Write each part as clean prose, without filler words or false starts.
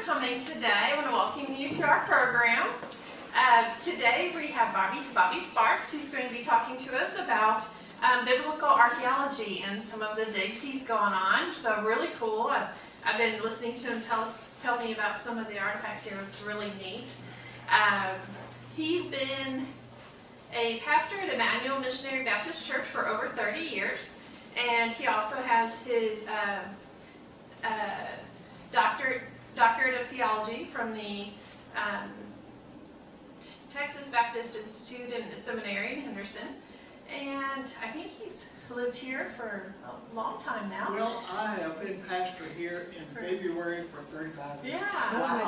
coming today. I want to welcome you to our program. Today we have Bobby Sparks, who's going to be talking to us about biblical archaeology and some of the digs he's going on. So really cool. I've been listening to him tell me about some of the artifacts here. It's really neat. He's been a pastor at Emmanuel Missionary Baptist Church for over 30 years, and he also has his doctorate of theology from the Texas Baptist Institute and Seminary in Henderson, and I think he's lived here for a long time now. Well, I have been pastor here in February for 35 years. Yeah. Oh my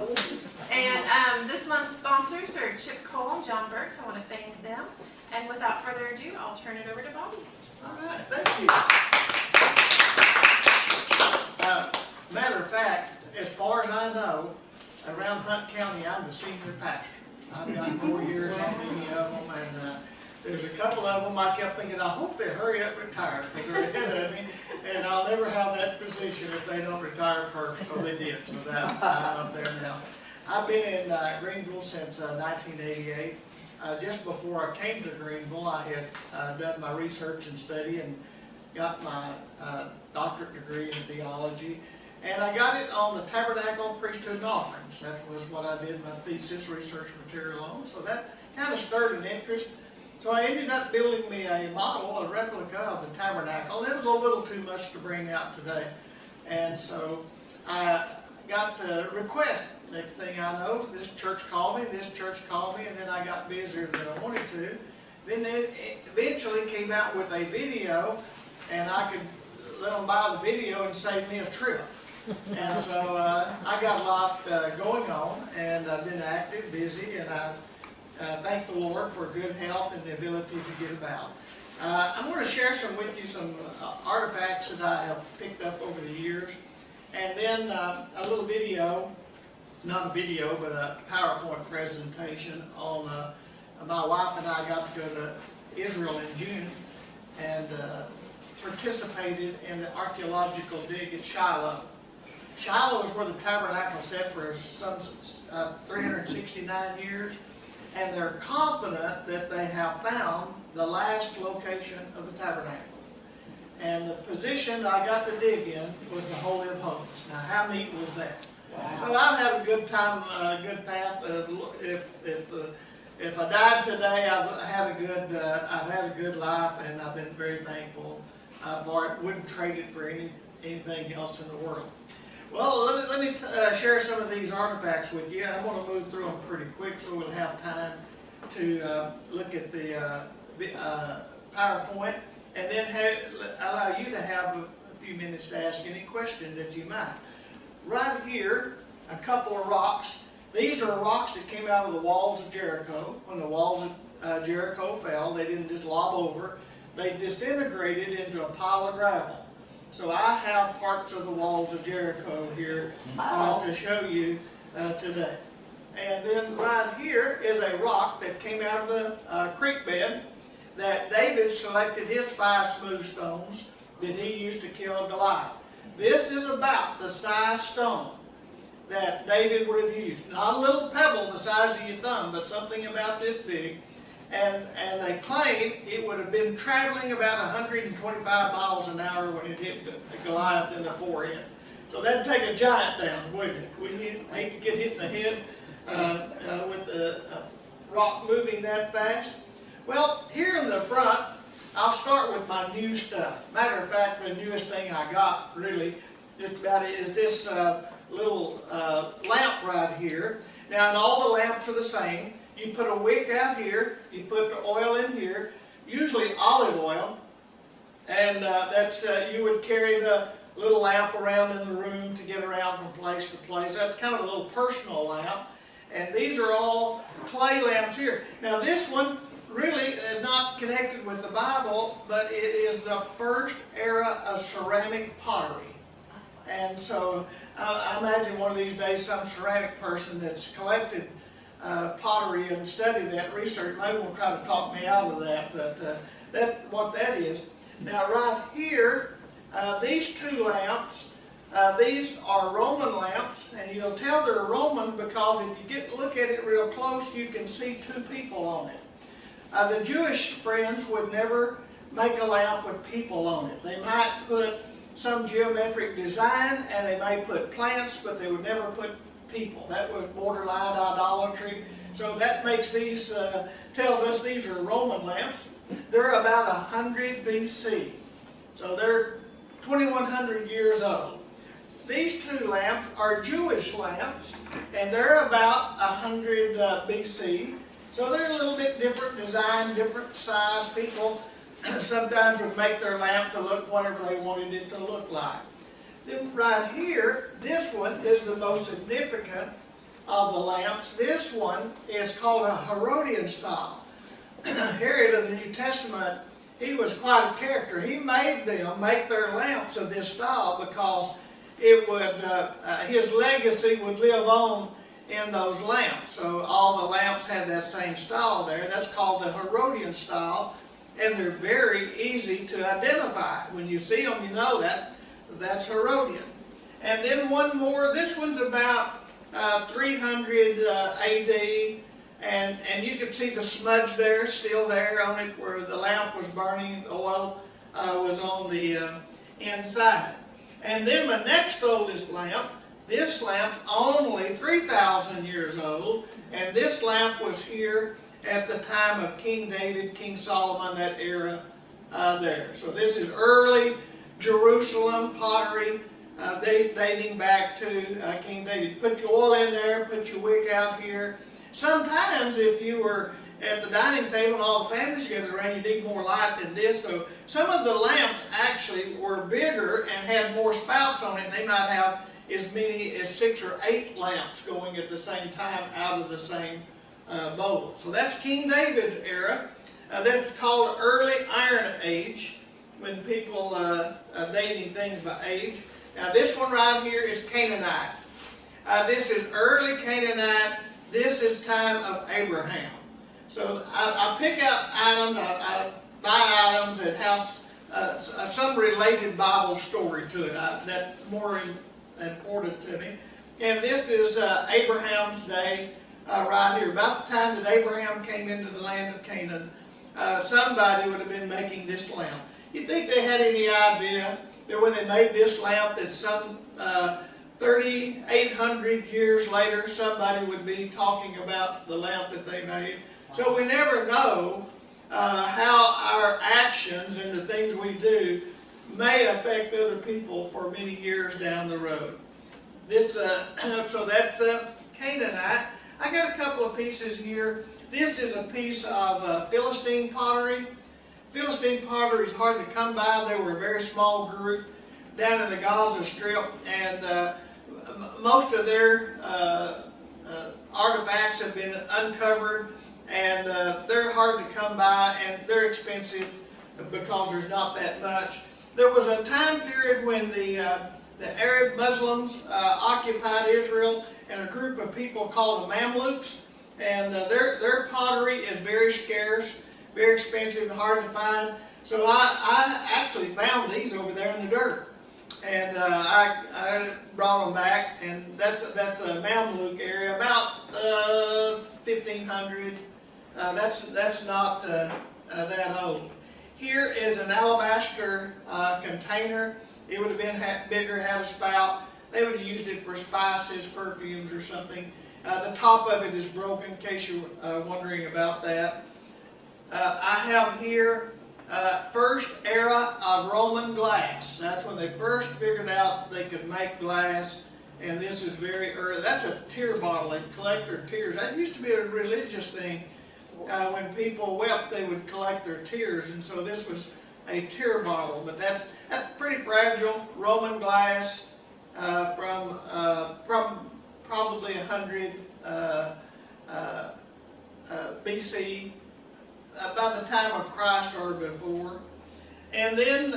gosh. And this month's sponsors are Chip Cole and John Burks. I want to thank them. And without further ado, I'll turn it over to Bobby. All right, thank you. Matter of fact, as far as I know, around Hunt County, I'm the senior pastor. I've got more years on any of them, and there's a couple of them I kept thinking, I hope they hurry up and retire, because they're ahead of me, and I'll never have that position if they don't retire first. So they did, so that I'm up there now. I've been in Greenville since 1988. Just before I came to Greenville, I had done my research and study and got my doctorate degree in theology. And I got it on the tabernacle, priesthood, and offerings. That was what I did my thesis research material on. So that kind of stirred an interest. So I ended up building me a model, a replica of the tabernacle. And it was a little too much to bring out today. And so I got the request. Next thing I know, this church called me, and then I got busier than I wanted to. Then it eventually came out with a video, and I could let them buy the video and save me a trip. And so I got a lot going on, and I've been active, busy, and I thank the Lord for good health and the ability to get about. I'm going to share with you some artifacts that I have picked up over the years, and then a little video, not a video, but a PowerPoint presentation on my wife and I got to go to Israel in June and participated in the archaeological dig at Shiloh. Shiloh is where the tabernacle sat for some 369 years, and they're confident that they have found the last location of the tabernacle. And the position I got to dig in was the Holy of Holies. Now, how neat was that? Wow. So I've had a good time, a good path. If I died today, I've had a good life, and I've been very thankful for it. Wouldn't trade it for anything else in the world. Well, let me share some of these artifacts with you. I'm going to move through them pretty quick so we'll have time to look at the PowerPoint, and then allow you to have a few minutes to ask any question that you might. Right here, a couple of rocks. These are rocks that came out of the walls of Jericho. When the walls of Jericho fell, they didn't just lob over. They disintegrated into a pile of gravel. So I have parts of the walls of Jericho here to show you today. And then right here is a rock that came out of the creek bed that David selected his 5 smooth stones that he used to kill Goliath. This is about the size stone that David would have used. Not a little pebble the size of your thumb, but something about this big. And they claim it would have been traveling about 125 miles an hour when it hit Goliath in the forehead. So that'd take a giant down, wouldn't it? Wouldn't you hate to get hit in the head with the rock moving that fast? Well, here in the front, I'll start with my new stuff. Matter of fact, the newest thing I got, really, just about it, is this little lamp right here. Now, and all the lamps are the same. You put a wick out here, you put the oil in here, usually olive oil, and you would carry the little lamp around in the room to get around from place to place. That's kind of a little personal lamp. And these are all clay lamps here. Now this one really is not connected with the Bible, but it is the first era of ceramic pottery. And so I imagine one of these days some ceramic person that's collected pottery and study that research maybe will try to talk me out of that, but that's what that is. Now right here, these 2 lamps These are Roman lamps, and you'll tell they're Roman because if you look at it real close, you can see two people on it. The Jewish friends would never make a lamp with people on it. They might put some geometric design, and they may put plants, but they would never put people. That was borderline idolatry. So that makes these, tells us these are Roman lamps. They're about 100 BC. So they're 2,100 years old. These two lamps are Jewish lamps, and they're about 100 BC. So they're a little bit different design, different size. People sometimes would make their lamp to look whatever they wanted it to look like. Then right here, this one is the most significant of the lamps. This one is called a Herodian style. Herod of the New Testament, he was quite a character. He made them make their lamps of this style because it would, his legacy would live on in those lamps. So all the lamps had that same style there. That's called the Herodian style, and they're very easy to identify. When you see them, you know that's Herodian. And then one more. This one's about 300 AD, and you can see the smudge there, still there on it, where the lamp was burning. The oil was on the inside. And then my next oldest lamp, this lamp's only 3,000 years old, and this lamp was here at the time of King David, King Solomon, that era there. So this is early Jerusalem pottery, dating back to King David. Put your oil in there, put your wick out here. Sometimes if you were at the dining table and all the families together around, you need more light than this. So some of the lamps actually were bigger and had more spouts on it. They might have as many as 6 or 8 lamps going at the same time out of the same bowl. So that's King David's era. That's called early Iron Age, when people dating things by age. Now this one right here is Canaanite. This is early Canaanite. This is time of Abraham. So I pick out items, I buy items that have some related Bible story to it. That's more important to me. And this is Abraham's day right here. About the time that Abraham came into the land of Canaan, somebody would have been making this lamp. You think they had any idea that when they made this lamp that some 3,800 years later somebody would be talking about the lamp that they made? So we never know how our actions and the things we do may affect other people for many years down the road. This, so that's Canaanite. I got a couple of pieces here. This is a piece of Philistine pottery. Philistine pottery is hard to come by. They were a very small group down in the Gaza Strip, and most of their artifacts have been uncovered, and they're hard to come by, and they're expensive because there's not that much. There was a time period when the Arab Muslims occupied Israel, and a group of people called the Mamluks, and their pottery is very scarce, very expensive, and hard to find. So I actually found these over there in the dirt, and I brought them back, and that's a Mamluk area, about 1,500. That's not that old. Here is an alabaster container. It would have been bigger, had a spout. They would have used it for spices, perfumes, or something. The top of it is broken, in case you're wondering about that. I have here first era of Roman glass. That's when they first figured out they could make glass, and this is very early. That's a tear bottle, they collect their tears. That used to be a religious thing. When people wept, they would collect their tears, and so this was a tear bottle. But that's pretty fragile Roman glass from probably 100 BC, about the time of Christ or before. And then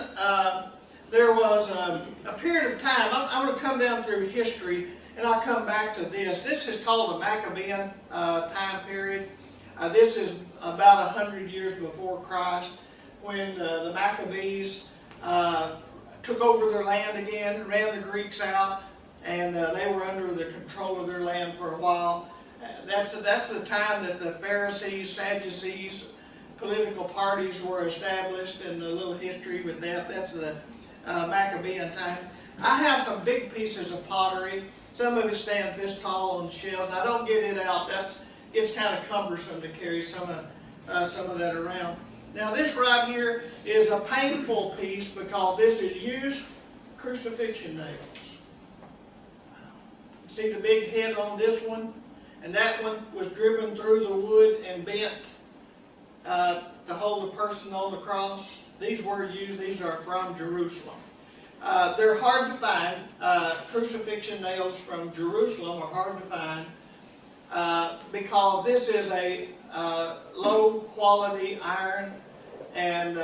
there was a period of time. I'm going to come down through history, and I'll come back to this. This is called the Maccabean time period. This is about 100 years before Christ, when the Maccabees took over their land again, ran the Greeks out, and they were under the control of their land for a while. That's the time that the Pharisees, Sadducees, political parties were established, and a little history with that. That's the Maccabean time. I have some big pieces of pottery. Some of it stands this tall on the shelves. I don't get it out. It's kind of cumbersome to carry some of that around. Now this right here is a painful piece because this is used crucifixion nails. See the big head on this one? And that one was driven through the wood and bent to hold the person on the cross. These were used. These are from Jerusalem. They're hard to find. Crucifixion nails from Jerusalem are hard to find because this is a low quality iron, and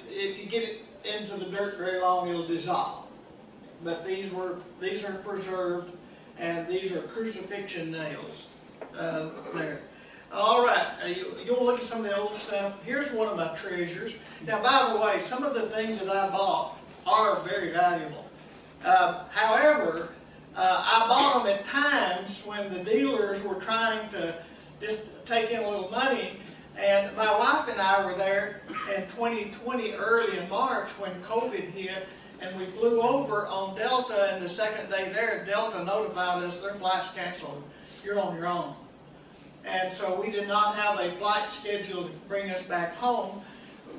if you get it into the dirt very long, it'll dissolve. But these are preserved, and these are crucifixion nails there. All right, you want to look at some of the old stuff? Here's one of my treasures. Now, by the way, some of the things that I bought are very valuable. However, I bought them at times when the dealers were trying to just take in a little money. And my wife and I were there in 2020, early in March, when COVID hit, and we flew over on Delta, and the second day there, Delta notified us their flight's canceled. You're on your own. And so we did not have a flight scheduled to bring us back home.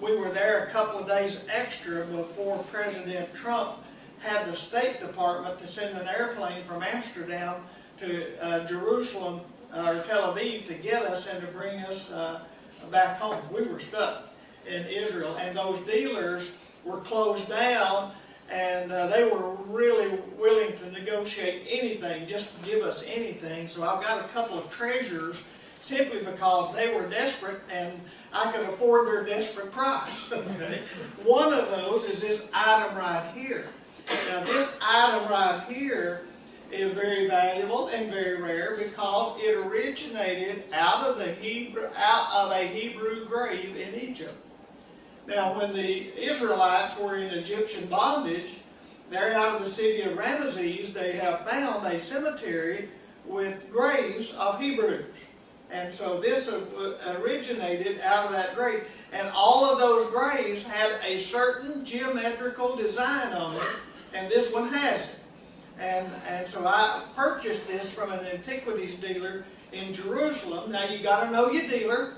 We were there a couple of days extra before President Trump had the State Department to send an airplane from Amsterdam to Jerusalem or Tel Aviv to get us and to bring us back home. We were stuck in Israel, and those dealers were closed down, and they were really willing to negotiate anything, just to give us anything. So I've got a couple of treasures simply because they were desperate, and I could afford their desperate price. Okay? One of those is this item right here. Now this item right here is very valuable and very rare because it originated out of a Hebrew grave in Egypt. Now when the Israelites were in Egyptian bondage, there out of the city of Ramesses, they have found a cemetery with graves of Hebrews. And so this originated out of that grave. And all of those graves had a certain geometrical design on it, and this one has it. And so I purchased this from an antiquities dealer in Jerusalem. Now you got to know your dealer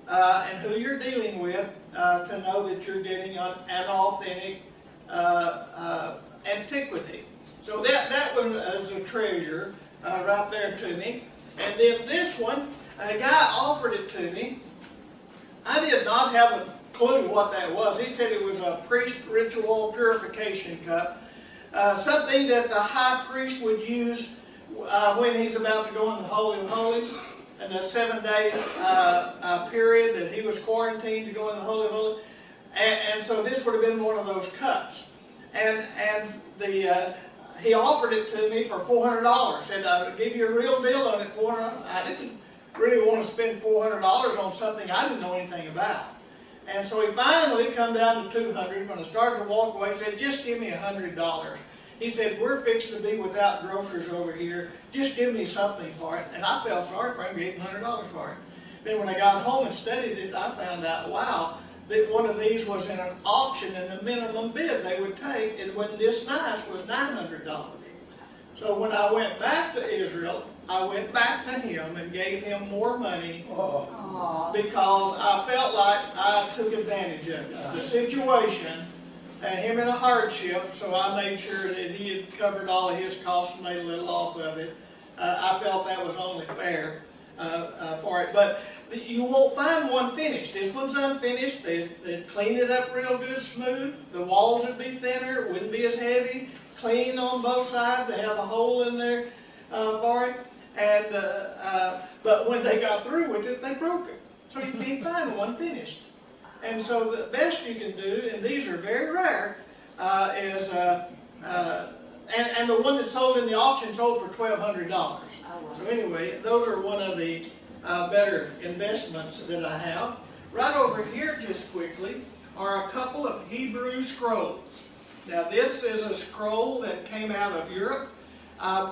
and who you're dealing with to know that you're getting an authentic antiquity. So that one is a treasure right there to me. And then this one, a guy offered it to me. I did not have a clue what that was. He said it was a priest ritual purification cup. Something that the high priest would use when he's about to go in the Holy of Holies, in the 7-day period that he was quarantined to go in the Holy of Holies. And so this would have been one of those cups. And he offered it to me for $400. Said, I'll give you a real deal on it, $400. I didn't really want to spend $400 on something I didn't know anything about. And so he finally come down to $200. When I started to walk away, he said, just give me $100. He said, we're fixing to be without groceries over here. Just give me something for it. And I felt sorry for him, gave him $100 for it. Then when I got home and studied it, I found out, wow, that one of these was in an auction, and the minimum bid they would take, it wasn't this nice, was $900. So when I went back to Israel, I went back to him and gave him more money because I felt like I took advantage of it. The situation, him in a hardship, so I made sure that he had covered all of his costs and made a little off of it. I felt that was only fair for it. But you won't find one finished. This one's unfinished. They cleaned it up real good, smooth. The walls would be thinner, it wouldn't be as heavy. Clean on both sides. They have a hole in there for it. And but when they got through with it, they broke it. So you can't find one finished. And so the best you can do, and these are very rare, is and the one that's sold in the auction sold for $1,200. So anyway, those are one of the better investments that I have. Right over here, just quickly, are a couple of Hebrew scrolls. Now this is a scroll that came out of Europe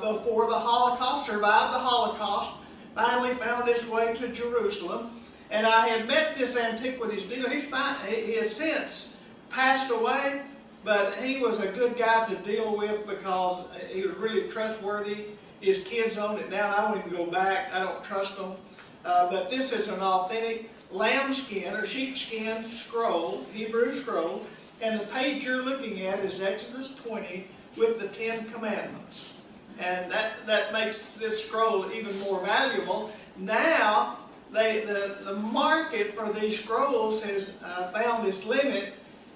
before the Holocaust, survived the Holocaust, finally found its way to Jerusalem. And I had met this antiquities dealer. He has since passed away, but he was a good guy to deal with because he was really trustworthy. His kids own it now, and I won't even go back. I don't trust them. But this is an authentic lambskin or sheepskin scroll, Hebrew scroll, and the page you're looking at is Exodus 20 with the 10 Commandments. And that makes this scroll even more valuable. Now, the market for these scrolls has found its limit,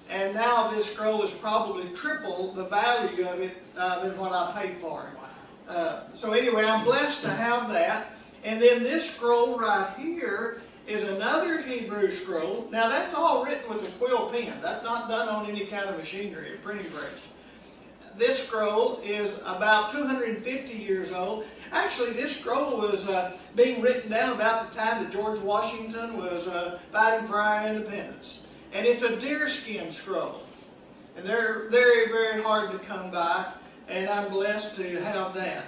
and now this scroll is probably triple the value of it than what I paid for it. So anyway, I'm blessed to have that. And then this scroll right here is another Hebrew scroll. Now that's all written with a quill pen. That's not done on any kind of machinery, a printing press. This scroll is about 250 years old. Actually, this scroll was being written down about the time that George Washington was fighting for our independence. And it's a deerskin scroll. And they're very, very hard to come by, and I'm blessed to have that.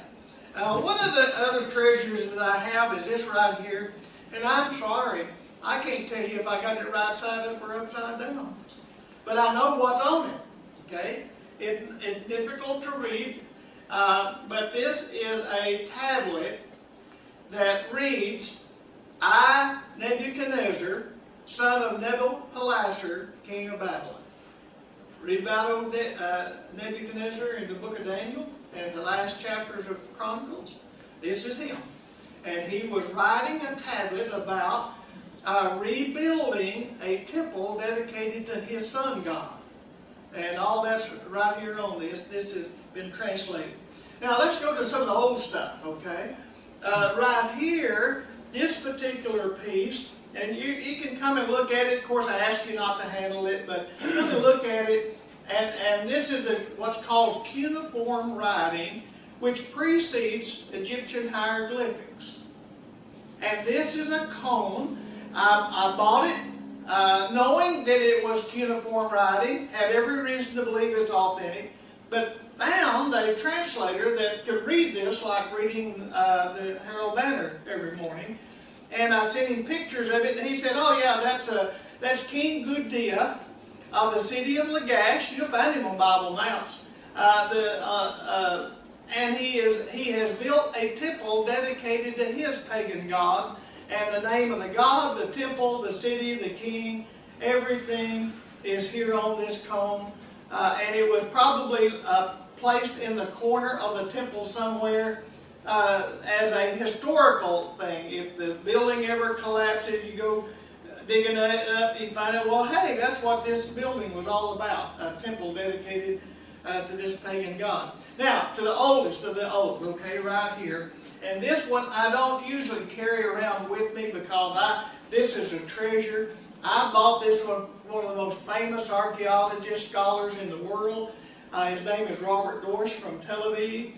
One of the other treasures that I have is this right here. And I'm sorry, I can't tell you if I got it right side up or upside down. But I know what's on it, okay? It's difficult to read, but this is a tablet that reads, I, Nebuchadnezzar, son of Nebuchadnezzar, king of Babylon. Read about Nebuchadnezzar in the book of Daniel and the last chapters of Chronicles. This is him. And he was writing a tablet about rebuilding a temple dedicated to his sun God. And all that's right here on this. This has been translated. Now let's go to some of the old stuff, okay? Right here, this particular piece, and you can come and look at it. Of course, I ask you not to handle it, but come and look at it. And this is what's called cuneiform writing, which precedes Egyptian hieroglyphics. And this is a cone. I bought it knowing that it was cuneiform writing, had every reason to believe it's authentic, but found a translator that could read this like reading the Herald Banner every morning. And I sent him pictures of it, and he said, oh yeah, that's King Gudea of the city of Lagash. You'll find him on Bible Mounts. And he has built a temple dedicated to his pagan god. And the name of the god, the temple, the city, the king, everything is here on this cone. And it was probably placed in the corner of the temple somewhere as a historical thing. If the building ever collapses, you go digging it up, you find out, well, hey, that's what this building was all about, a temple dedicated to this pagan god. Now, to the oldest of the old, okay, right here. And this one I don't usually carry around with me because this is a treasure. I bought this one of the most famous archaeologist scholars in the world. His name is Robert Dorsch from Tel Aviv.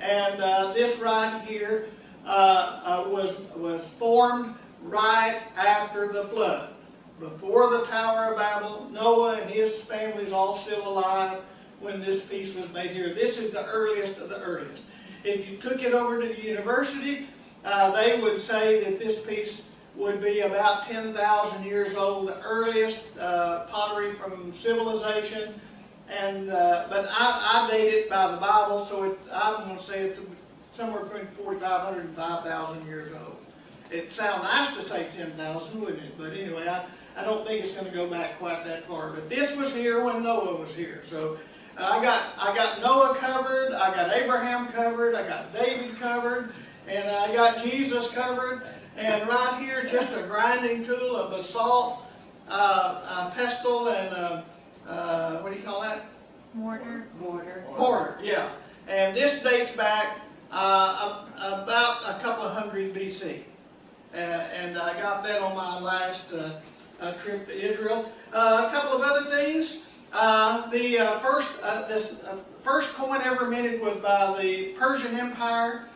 And this right here was formed right after the flood. Before the Tower of Babel, Noah and his family is all still alive when this piece was made here. This is the earliest of the earliest. If you took it over to the university, they would say that this piece would be about 10,000 years old, the earliest pottery from civilization. And but I date it by the Bible, so I'm going to say it's somewhere between 4,500 and 5,000 years old. It sounds nice to say 10,000, wouldn't it? But anyway, I don't think it's going to go back quite that far. But this was here when Noah was here. So I got Noah covered, I got Abraham covered, I got David covered, and I got Jesus covered. And right here, just a grinding tool, a basalt, a pestle, and what do you call that? Mortar. Mortar, yeah. And this dates back about a couple of hundred BC. And I got that on my last trip to Israel. A couple of other things. This first coin ever minted was by the Persian Empire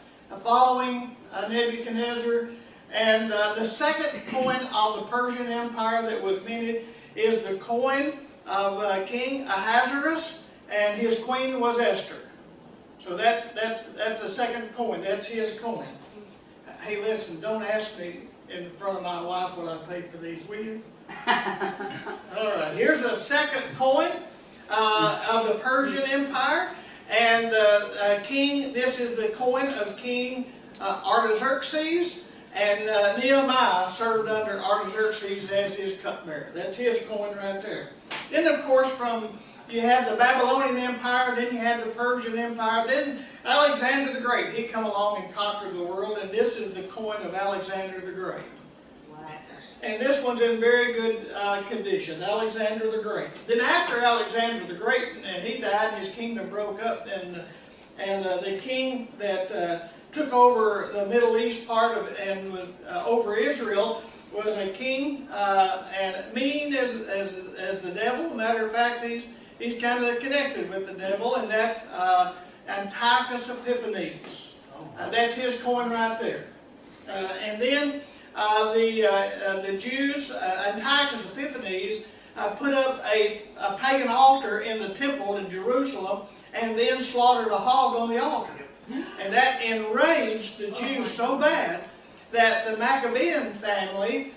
following Nebuchadnezzar. And the second coin of the Persian Empire that was minted is the coin of King Ahasuerus. and his queen was Esther. So that's the second coin. That's his coin. Hey, listen, don't ask me in front of my wife what I paid for these, will you? All right, here's a second coin of the Persian Empire, and this is the coin of King Artaxerxes, and Nehemiah served under Artaxerxes as his cupbearer. That's his coin right there. Then, of course, you had the Babylonian Empire, then you had the Persian Empire, then Alexander the Great. He come along and conquered the world, and this is the coin of Alexander the Great. And this one's in very good condition, Alexander the Great. Then after Alexander the Great, and he died, and his kingdom broke up, and the king that took over the Middle East part of and was over Israel was a king and mean as the devil. Matter of fact, he's kind of connected with the devil, and that's Antiochus Epiphanes. That's his coin right there. And then the Jews, Antiochus Epiphanes, put up a pagan altar in the temple in Jerusalem, and then slaughtered a hog on the altar. And that enraged the Jews so bad that the Maccabean family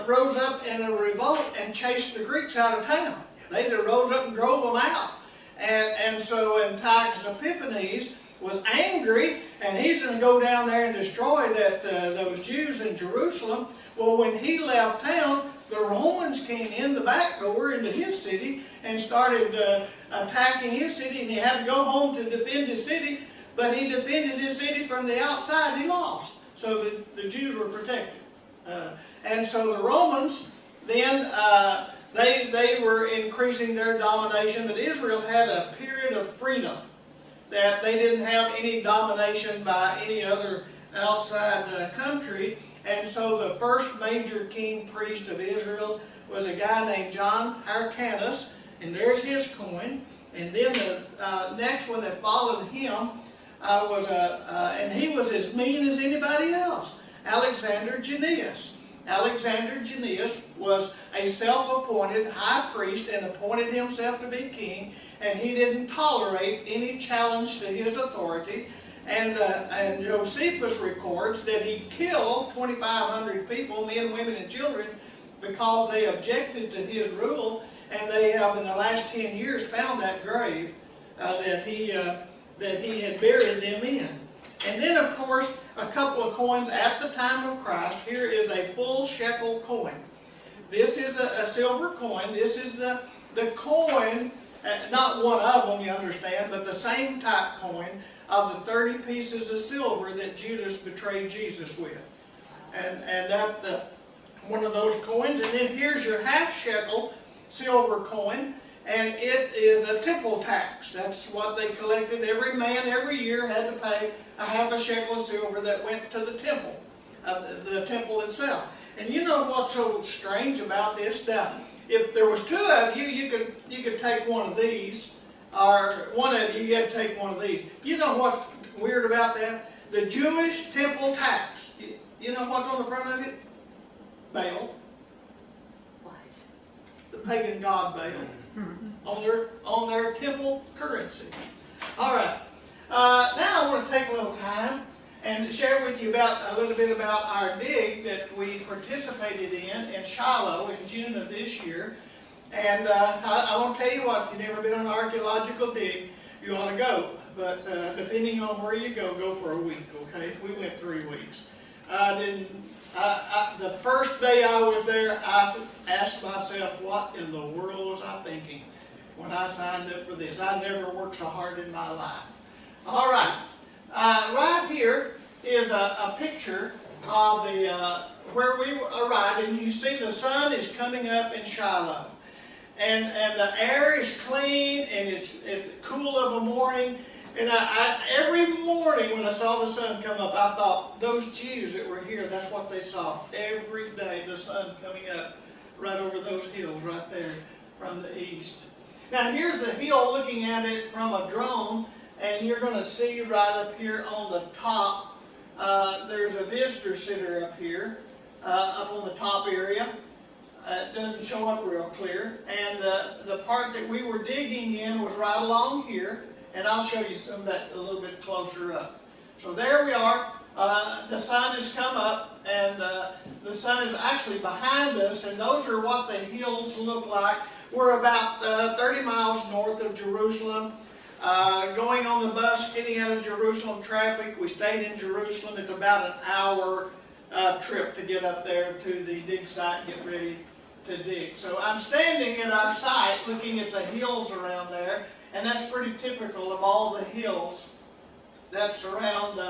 rose up in a revolt and chased the Greeks out of town. They rose up and drove them out. And so Antiochus Epiphanes was angry, and he's going to go down there and destroy those Jews in Jerusalem. Well, when he left town, the Romans came in the back door into his city and started attacking his city, and he had to go home to defend his city, but he defended his city from the outside, and he lost. So the Jews were protected. And so the Romans then, they were increasing their domination, but Israel had a period of freedom, that they didn't have any domination by any other outside country. And so the first major king priest of Israel was a guy named John Hyrcanus, and there's his coin. And then the next one that followed him and he was as mean as anybody else, Alexander Jannaeus. Alexander Jannaeus was a self-appointed high priest and appointed himself to be king, and he didn't tolerate any challenge to his authority. And Josephus records that he killed 2,500 people, men, women, and children, because they objected to his rule, and they have in the last 10 years found that grave that he had buried them in. And then, of course, a couple of coins at the time of Christ. Here is a full shekel coin. This is a silver coin. This is the coin, not one of them, you understand, but the same type coin of the 30 pieces of silver that Judas betrayed Jesus with. And that one of those coins. And then here's your half shekel silver coin, and it is a temple tax. That's what they collected. Every man every year had to pay a half a shekel of silver that went to the temple itself. And you know what's so strange about this? Now, if there was two of you, you could take one of these, or one of you had to take one of these. You know what's weird about that? The Jewish temple tax. You know what's on the front of it? Baal. What? The pagan god Baal. On their temple currency. All right. Now I want to take a little time and share with you a little bit about our dig that we participated in Shiloh in June of this year. And I want to tell you what, if you've never been on an archaeological dig, you ought to go. But depending on where you go for a week, okay? We went 3 weeks. The first day I was there, I asked myself, what in the world was I thinking when I signed up for this? I never worked so hard in my life. All right. Right here is a picture of where we arrived, and you see the sun is coming up in Shiloh. And the air is clean, and it's cool of a morning. And every morning when I saw the sun come up, I thought, those Jews that were here, that's what they saw. Every day, the sun coming up right over those hills right there from the east. Now, here's the hill looking at it from a drone, and you're going to see right up here on the top, there's a visitor center up here, up on the top area. it doesn't show up real clear. And the part that we were digging in was right along here, and I'll show you some of that a little bit closer up. So there we are. The sun has come up, and the sun is actually behind us, and those are what the hills look like. We're about 30 miles north of Jerusalem. Going on the bus, getting out of Jerusalem traffic, we stayed in Jerusalem. It's about an hour trip to get up there to the dig site and get ready to dig. So I'm standing at our site looking at the hills around there, and that's pretty typical of all the hills that surround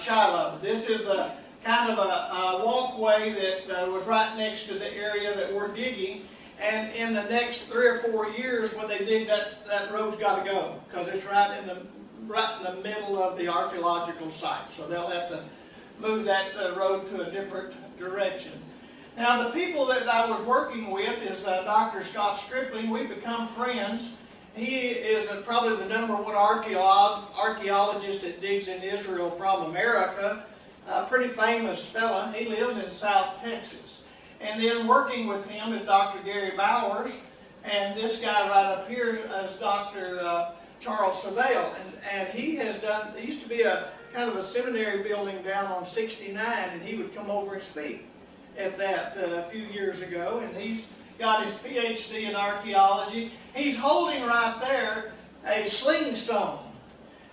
Shiloh. This is the kind of a walkway that was right next to the area that we're digging. And in the next 3 or 4 years, when they dig, that road's got to go, because it's right in the middle of the archaeological site. So they'll have to move that road to a different direction. Now, the people that I was working with is Dr. Scott Stripling. We've become friends. He is probably the #1 archaeologist that digs in Israel from America. A pretty famous fella. He lives in South Texas. And then working with him is Dr. Gary Bowers, and this guy right up here is Dr. Charles Savelle. And he has done, there used to be a kind of a seminary building down on 69, and he would come over and speak at that a few years ago, and he's got his PhD in archaeology. He's holding right there a sling stone.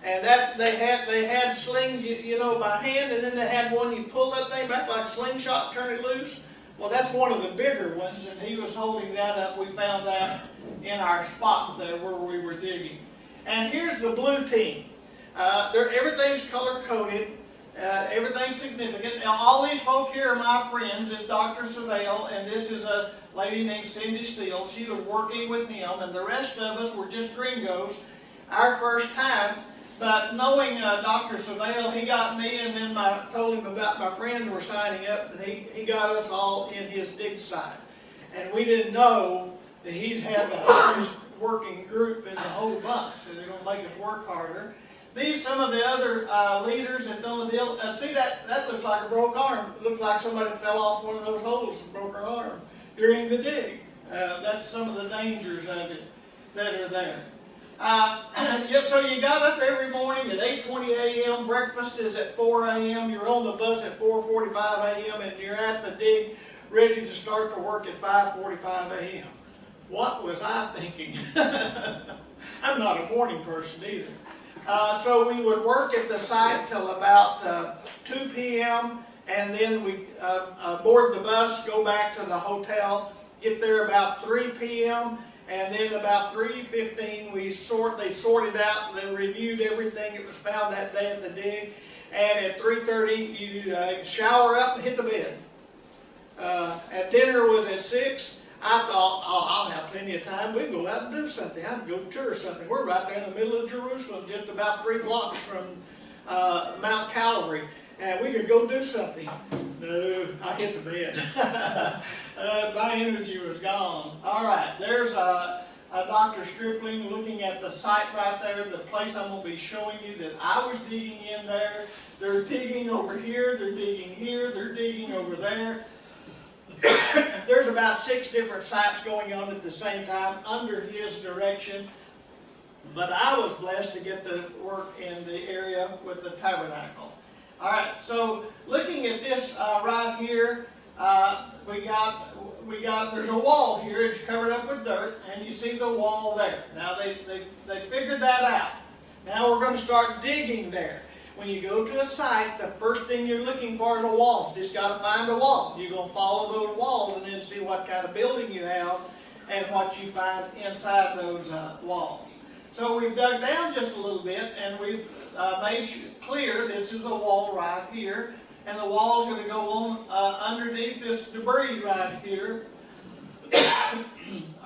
And that they had slings, you know, by hand, and then they had one you pull that thing back like a slingshot, turn it loose. Well, that's one of the bigger ones, and he was holding that up. We found that in our spot there where we were digging. And here's the blue team. Everything's color-coded. Everything's significant. Now, all these folk here are my friends. It's Dr. Savelle, and this is a lady named Cindy Steele. She was working with him, and the rest of us were just gringos, our first time. But knowing Dr. Savelle, he got me, and then told him about my friends were signing up, and he got us all in his dig site. And we didn't know that he's had the hardest working group in the whole bunch, so they're going to make us work harder. These some of the other leaders that done the deal. See, that looks like a broke arm. It looks like somebody fell off one of those holes and broke her arm during the dig. That's some of the dangers of it that are there. So you got up every morning at 8:20 a.m. Breakfast is at 4 a.m. You're on the bus at 4:45 a.m. and you're at the dig ready to start to work at 5:45 a.m. What was I thinking? I'm not a morning person either. So we would work at the site till about 2 p.m. and then we board the bus, go back to the hotel, get there about 3 p.m. And then about 3:15, they sorted out, they reviewed everything that was found that day at the dig. And at 3:30, you shower up and hit the bed. At dinner was at 6. I thought, oh, I'll have plenty of time. We can go out and do something. I can go tour something. We're right there in the middle of Jerusalem, just about 3 blocks from Mount Calvary. And we could go do something. No, I hit the bed. My energy was gone. All right, there's Dr. Stripling looking at the site right there, the place I'm going to be showing you that I was digging in there. They're digging over here, they're digging here, they're digging over there. There's about 6 different sites going on at the same time under his direction. But I was blessed to get to work in the area with the tabernacle. All right, so looking at this right here, there's a wall here. It's covered up with dirt, and you see the wall there. Now they figured that out. Now we're going to start digging there. When you go to a site, the first thing you're looking for is a wall. Just got to find a wall. You're going to follow those walls and then see what kind of building you have and what you find inside those walls. So we've dug down just a little bit, and we've made clear this is a wall right here. And the wall is going to go on underneath this debris right here. All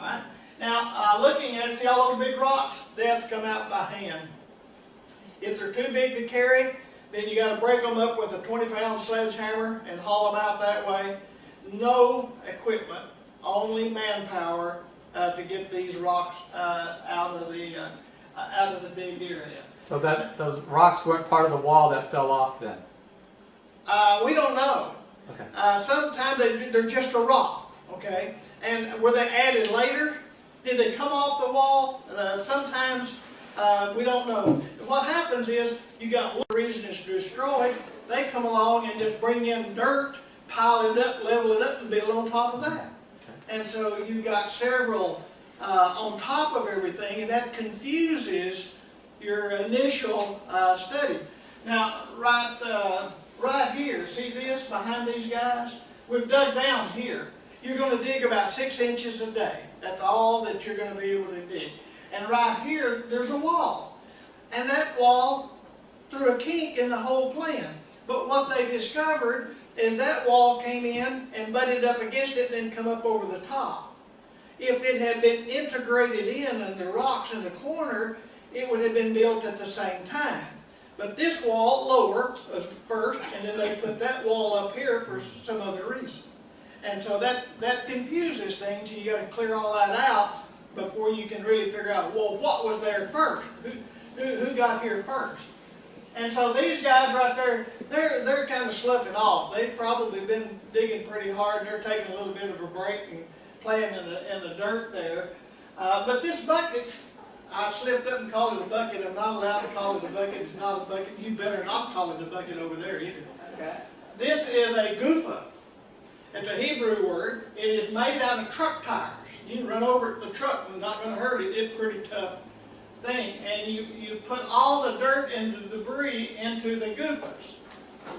right. Now, looking at it, see all those big rocks? They have to come out by hand. If they're too big to carry, then you got to break them up with a 20-pound sledgehammer and haul them out that way. No equipment, only manpower to get these rocks out of the dig area. So those rocks weren't part of the wall that fell off then? We don't know. Okay. Sometimes they're just a rock. okay? And were they added later? Did they come off the wall? Sometimes we don't know. What happens is you got one reason it's destroyed. They come along and just bring in dirt, pile it up, level it up, and build on top of that. And so you've got several on top of everything, and that confuses your initial study. Now, right here, see this behind these guys? We've dug down here. You're going to dig about 6 inches a day. That's all that you're going to be able to dig. And right here, there's a wall. And that wall threw a kink in the whole plan. But what they discovered is that wall came in and butted up against it and then come up over the top. If it had been integrated in the rocks in the corner, it would have been built at the same time. But this wall lower was first, and then they put that wall up here for some other reason. And so that confuses things. You got to clear all that out before you can really figure out, well, what was there first? Who got here first? And so these guys right there, they're kind of sloughing off. They've probably been digging pretty hard. They're taking a little bit of a break and playing in the dirt there. But this bucket, I slipped up and called it a bucket. I'm not allowed to call it a bucket. It's not a bucket. You better not call it a bucket over there either. Okay. This is a gufa. It's a Hebrew word. It is made out of truck tires. You can run over the truck and it's not going to hurt it. It's a pretty tough thing. And you put all the dirt and the debris into the gufas.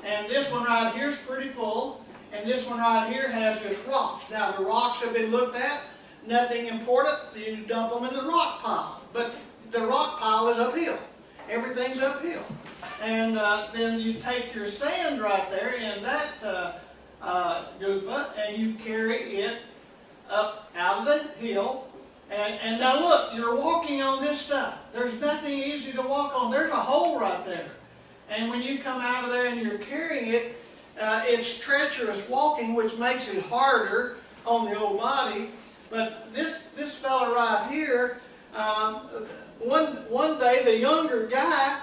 And this one right here is pretty full. And this one right here has just rocks. Now the rocks have been looked at. Nothing important. You dump them in the rock pile. But the rock pile is uphill. Everything's uphill. And then you take your sand right there in that gufa and you carry it up out of the hill. And now look, you're walking on this stuff. There's nothing easy to walk on. There's a hole right there. And when you come out of there and you're carrying it, it's treacherous walking, which makes it harder on the old body. But this fella right here, one day the younger guy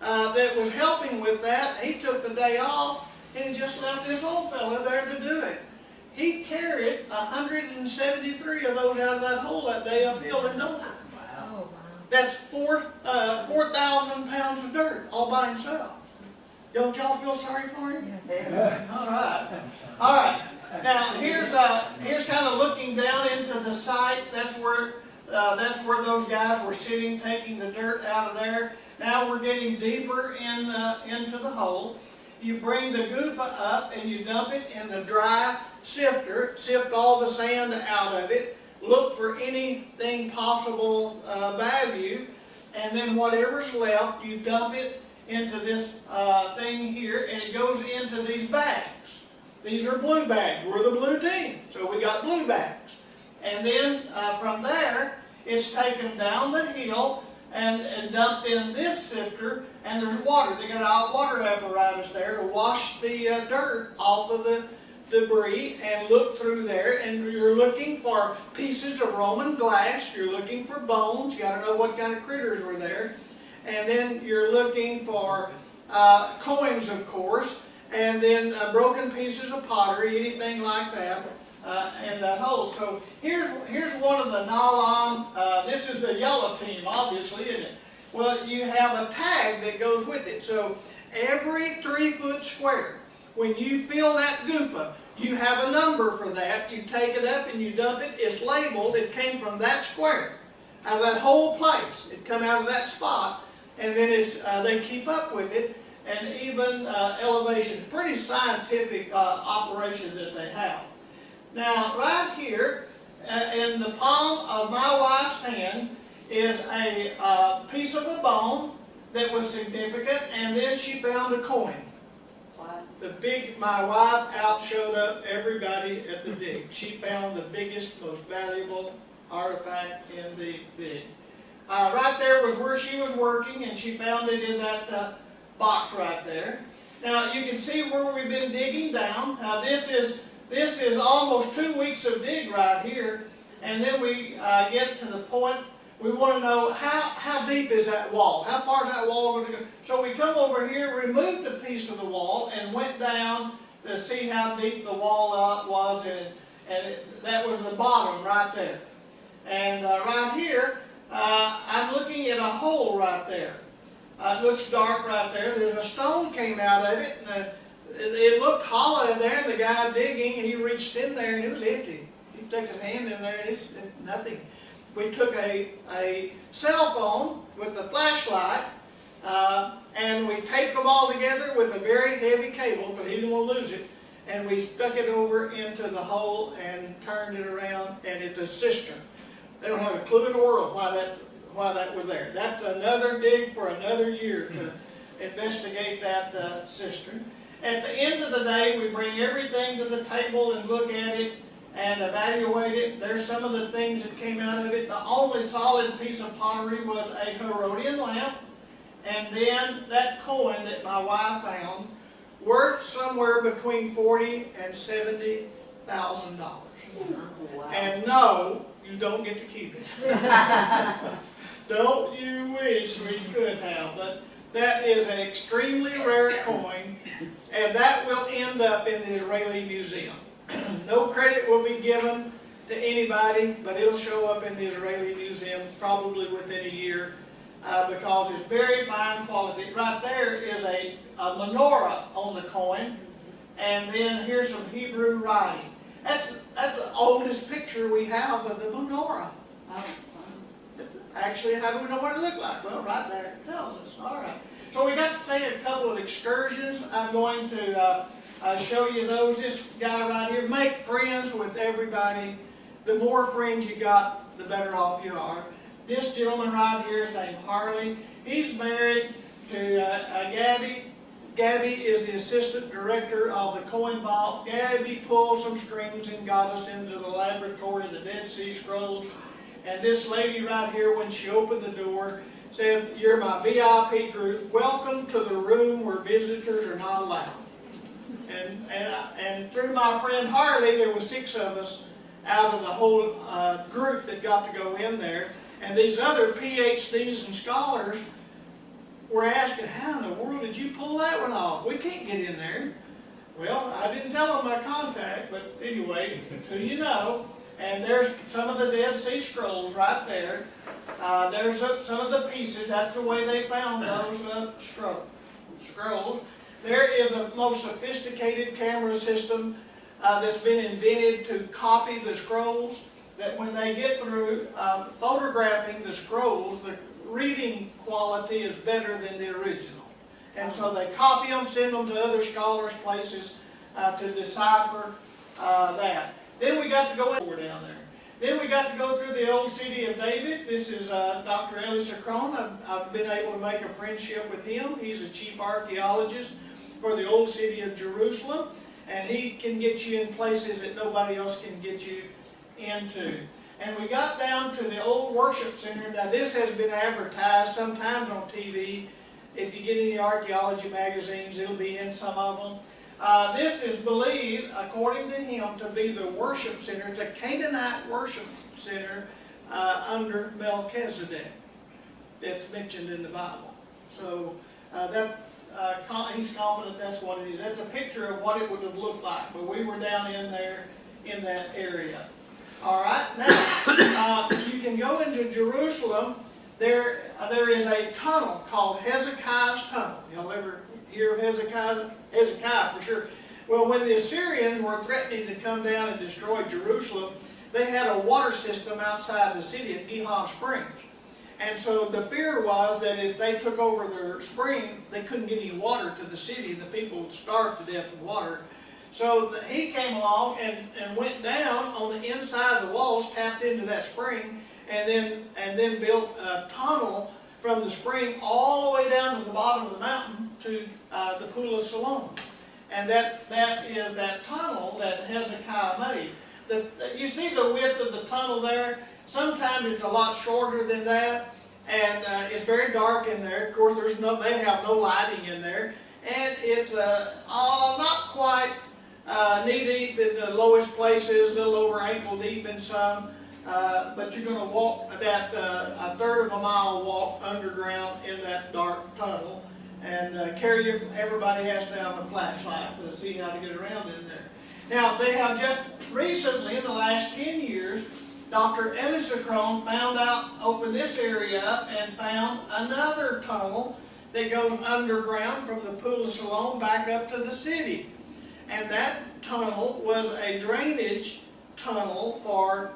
that was helping with that, he took the day off and just left this old fella there to do it. He carried 173 of those out of that hole that day uphill in no time. Wow. That's 4,000 pounds of dirt all by himself. Don't y'all feel sorry for him? Yeah. All right. All right. Now here's kind of looking down into the site. That's where those guys were sitting, taking the dirt out of there. Now we're getting deeper into the hole. You bring the gufa up and you dump it in the dry sifter. Sift all the sand out of it. Look for anything possible value, and then whatever's left, you dump it into this thing here, and it goes into these bags. These are blue bags. We're the blue team, so we got blue bags. And then from there, it's taken down the hill and dumped in this sifter, and there's water. They got a water apparatus there to wash the dirt off of the debris and look through there, and you're looking for pieces of Roman glass, you're looking for bones, you got to know what kind of critters were there, and then you're looking for coins, of course, and then broken pieces of pottery, anything like that. In that hole. So here's one of the nylon. This is the yellow team, obviously, isn't it? Well, you have a tag that goes with it. So every 3-foot square, when you fill that gufa, you have a number for that. You take it up and you dump it. It's labeled. It came from that square, out of that whole place. It come out of that spot, and then they keep up with it, and even elevation. Pretty scientific operation that they have. Now, right here, in the palm of my wife's hand, is a piece of a bone that was significant, and then she found a coin. Wow. My wife outshowed up everybody at the dig. She found the biggest, most valuable artifact in the dig. Right there was where she was working, and she found it in that box right there. Now, you can see where we've been digging down. Now, this is almost 2 weeks of dig right here, and then we get to the point we want to know how deep is that wall? How far is that wall going to go? So we come over here, removed a piece of the wall, and went down to see how deep the wall was, and And that was the bottom right there. And right here, I'm looking at a hole right there. It looks dark right there. There's a stone came out of it, and it looked hollow in there, and the guy digging, he reached in there, and it was empty. He took his hand in there, and it's nothing. We took a cell phone with a flashlight, and we taped them all together with a very heavy cable, but he didn't want to lose it. And we stuck it over into the hole and turned it around, and it's a cistern. They don't have a clue in the world why that was there. That's another dig for another year to investigate that cistern. At the end of the day, we bring everything to the table and look at it and evaluate it. There's some of the things that came out of it. The only solid piece of pottery was a Herodian lamp, and then that coin that my wife found, worth somewhere between $40,000 and $70,000. Wow. And no, you don't get to keep it. Don't you wish we could have, but that is an extremely rare coin, and that will end up in the Israeli Museum. No credit will be given to anybody, but it'll show up in the Israeli Museum probably within a year because it's very fine quality. Right there is a menorah on the coin, and then here's some Hebrew writing. That's the oldest picture we have of the menorah. Oh, Actually, how do we know what it looked like? Well, right there it tells us. All right. So we got to take a couple of excursions. I'm going to show you those. This guy right here, make friends with everybody. The more friends you got, the better off you are. This gentleman right here is named Harley. He's married to Gabby. Gabby is the assistant director of the coin vault. Gabby pulled some strings and got us into the laboratory of the Dead Sea Scrolls. And this lady right here, when she opened the door, said, "You're my VIP group. Welcome to the room where visitors are not allowed." And through my friend Harley, there were 6 of us out of the whole group that got to go in there. And these other PhDs and scholars were asking, "How in the world did you pull that one off? We can't get in there." Well, I didn't tell them my contact, but anyway, who you know. And there's some of the Dead Sea Scrolls right there. There's some of the pieces. That's the way they found those scrolls. There is a most sophisticated camera system that's been invented to copy the scrolls, that when they get through photographing the scrolls, the reading quality is better than the original. And so they copy them, send them to other scholars' places to decipher that. Then we got to go down there. Then we got to go through the old city of David. This is Dr. Ellis Crone. I've been able to make a friendship with him. He's a chief archaeologist for the old city of Jerusalem, and he can get you in places that nobody else can get you into. And we got down to the old worship center. Now this has been advertised sometimes on TV. If you get any archaeology magazines, it'll be in some of them. This is believed, according to him, to be the worship center. It's a Canaanite worship center under Melchizedek that's mentioned in the Bible. So he's confident that's what it is. That's a picture of what it would have looked like. But we were down in there in that area. All right, now you can go into Jerusalem. There is a tunnel called Hezekiah's Tunnel. Y'all ever hear of Hezekiah? Hezekiah for sure. Well, when the Assyrians were threatening to come down and destroy Jerusalem, they had a water system outside the city at Gihon Springs. And so the fear was that if they took over their spring, they couldn't get any water to the city, and the people would starve to death of water. So he came along and went down on the inside of the walls, tapped into that spring, and then built a tunnel from the spring all the way down to the bottom of the mountain to the Pool of Siloam. And that is that tunnel that Hezekiah made. You see the width of the tunnel there? Sometimes it's a lot shorter than that, and it's very dark in there. Of course, they have no lighting in there, and it's not quite knee-deep in the lowest places, a little over ankle deep in some, but you're going to walk that a third of a mile walk underground in that dark tunnel, and everybody has to have a flashlight to see how to get around in there. Now, they have just recently, in the last 10 years, Dr. Elisacron found out, opened this area up and found another tunnel that goes underground from the Pool of Siloam back up to the city. And that tunnel was a drainage tunnel for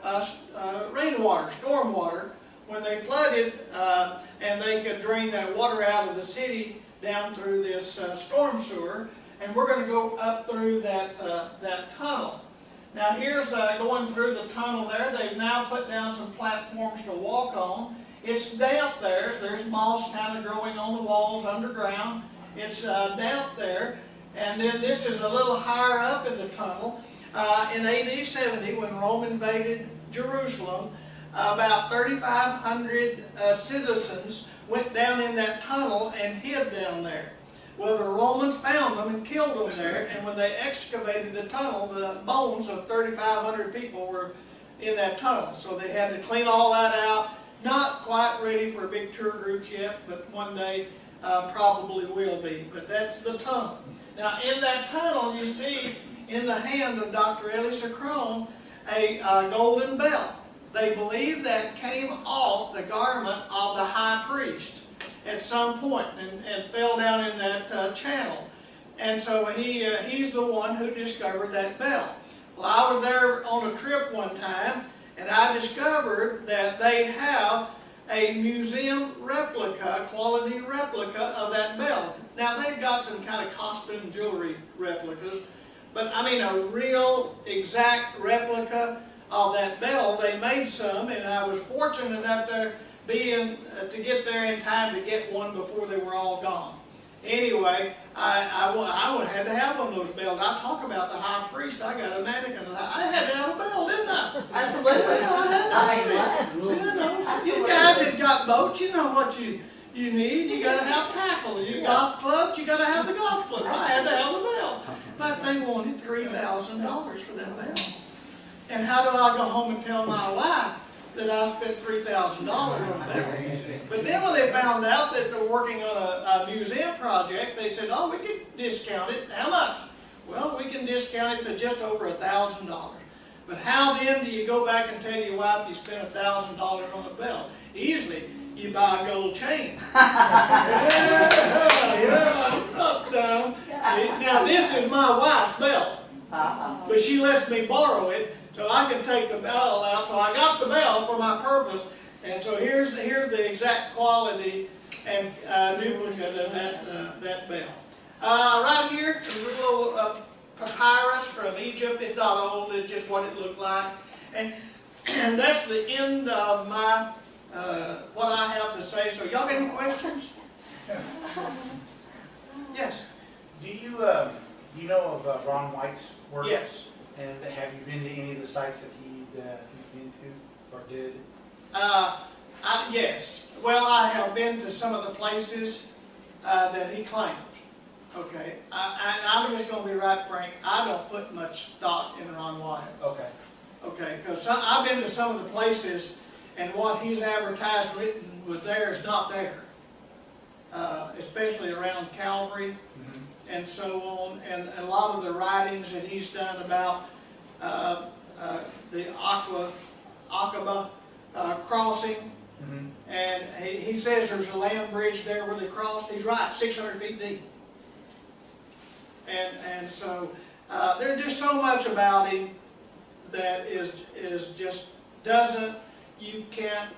rainwater, stormwater, when they flooded, and they could drain that water out of the city down through this storm sewer. And we're going to go up through that tunnel. Now here's going through the tunnel there. They've now put down some platforms to walk on. It's damp there. There's moss kind of growing on the walls underground. It's damp there. And then this is a little higher up in the tunnel. In AD 70, when Rome invaded Jerusalem, about 3,500 citizens went down in that tunnel and hid down there. Well, the Romans found them and killed them there, and when they excavated the tunnel, the bones of 3,500 people were in that tunnel. So they had to clean all that out. Not quite ready for big tour groups yet, but one day probably will be. But that's the tunnel. Now, in that tunnel, you see in the hand of Dr. Elisacron a golden belt. They believe that came off the garment of the high priest at some point and fell down in that channel. And so he's the one who discovered that belt. Well, I was there on a trip one time, and I discovered that they have a museum replica, quality replica of that belt. Now, they've got some kind of costume jewelry replicas, but I mean a real exact replica of that bell. They made some, and I was fortunate enough to to get there in time to get one before they were all gone. Anyway, I had to have one of those bells. I talk about the high priest. I got a mannequin. I had to have a bell, didn't I? Absolutely. I had to have it. You know, you guys that got boats, you know what you need. You got to have tackle. You golf clubs, you got to have the golf club. I had to have the bell. But they wanted $3,000 for that bell. And how do I go home and tell my wife that I spent $3,000 on a bell? But then when they found out that they're working on a museum project, they said, oh, we can discount it. How much? Well, we can discount it to just over $1,000. But how then do you go back and tell your wife you spent $1,000 on a bell? Easily, you buy a gold chain. Up, down. See, now this is my wife's bell, but she lets me borrow it so I can take the bell out. So I got the bell for my purpose, and so here's the exact quality and duplicate of that bell. Right here is a little papyrus from Egypt. It's not old, it's just what it looked like. And that's the end of my what I have to say. So y'all got any questions? Yes. Do you know of Ron White's work? Yes. And have you been to any of the sites that he's been to or did? Yes. Well, I have been to some of the places that he claimed. Okay. And I'm just going to be right frank. I don't put much stock in Ron White. Okay. Okay. Because I've been to some of the places, and what he's advertised written was there is not there. Especially around Calvary. Mm-hmm. And so on, and a lot of the writings that he's done about the Aqaba crossing, Mm-hmm. and he says there's a land bridge there where they crossed. He's right, 600 feet deep. And so there's just so much about him that is just you can't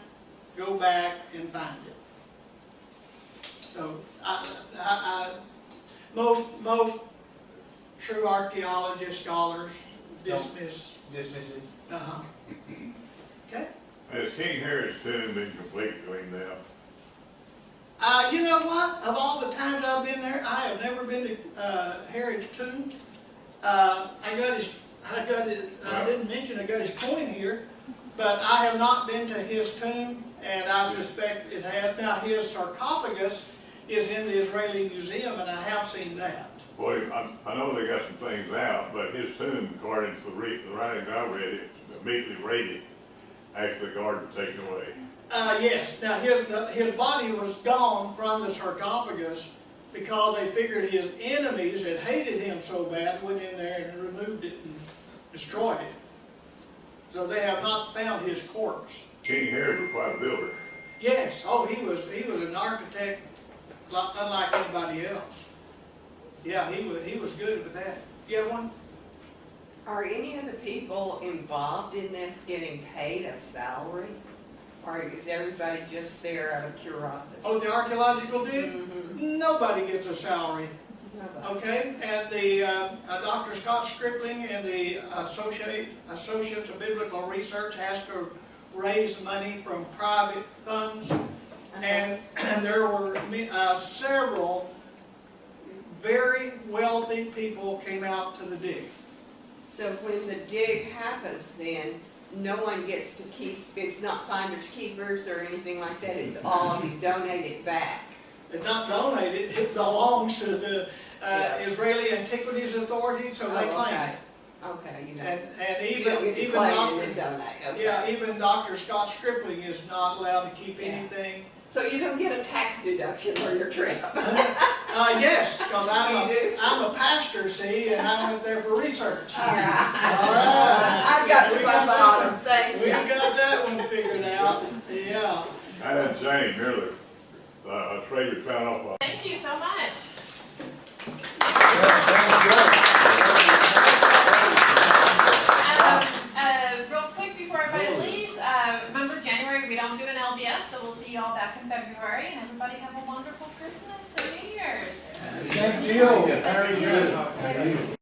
go back and find it. So most true archaeologists, scholars dismiss. Dismiss it. Okay. Has King Herod's tomb been completely cleaned out? You know what? Of all the times I've been there, I have never been to Herod's tomb. I didn't mention I got his coin here, but I have not been to his tomb, and I suspect it has. Now his sarcophagus is in the Israeli Museum, and I have seen that. Well, I know they got some things out, but his tomb, according to the writings I read, it immediately raided after the guard was taken away. Yes. Now his body was gone from the sarcophagus because they figured his enemies that hated him so bad went in there and removed it and destroyed it. So they have not found his corpse. King Herod was quite a builder. Yes, oh, he was an architect unlike anybody else. Yeah, he was good with that. You have one? Are any of the people involved in this getting paid a salary? Or is everybody just there out of curiosity? Oh, the archaeological dig? Mhm. Nobody gets a salary, Nobody. okay? And the Dr. Scott Stripling and the Associates of Biblical Research has to raise money from private funds. And there were several very wealthy people came out to the dig. So when the dig happens then, no one gets to keep, it's not finders keepers or anything like that, it's all, you donate it back. It's not donated, it belongs to the Yeah. Israeli Antiquities Authority, so they Oh, claim okay. it. Okay, you know. And You don't get to even claim Dr. and then donate, okay. Yeah, even Dr. Scott Stripling is not allowed to keep Yeah. anything. So you don't get a tax deduction for your trip? Yes, because You do? I'm a pastor, see, and I went there for research. All right. All right. I got to We my got that bottom, one. thank We you. got that one figured out, yeah. I had Jane Miller, a trader found off Thank you so much. Real quick before everybody leaves, remember January, we don't do an LBS, so we'll see y'all back in February, and everybody have a wonderful Christmas and New Year's. Thank you. Thank you.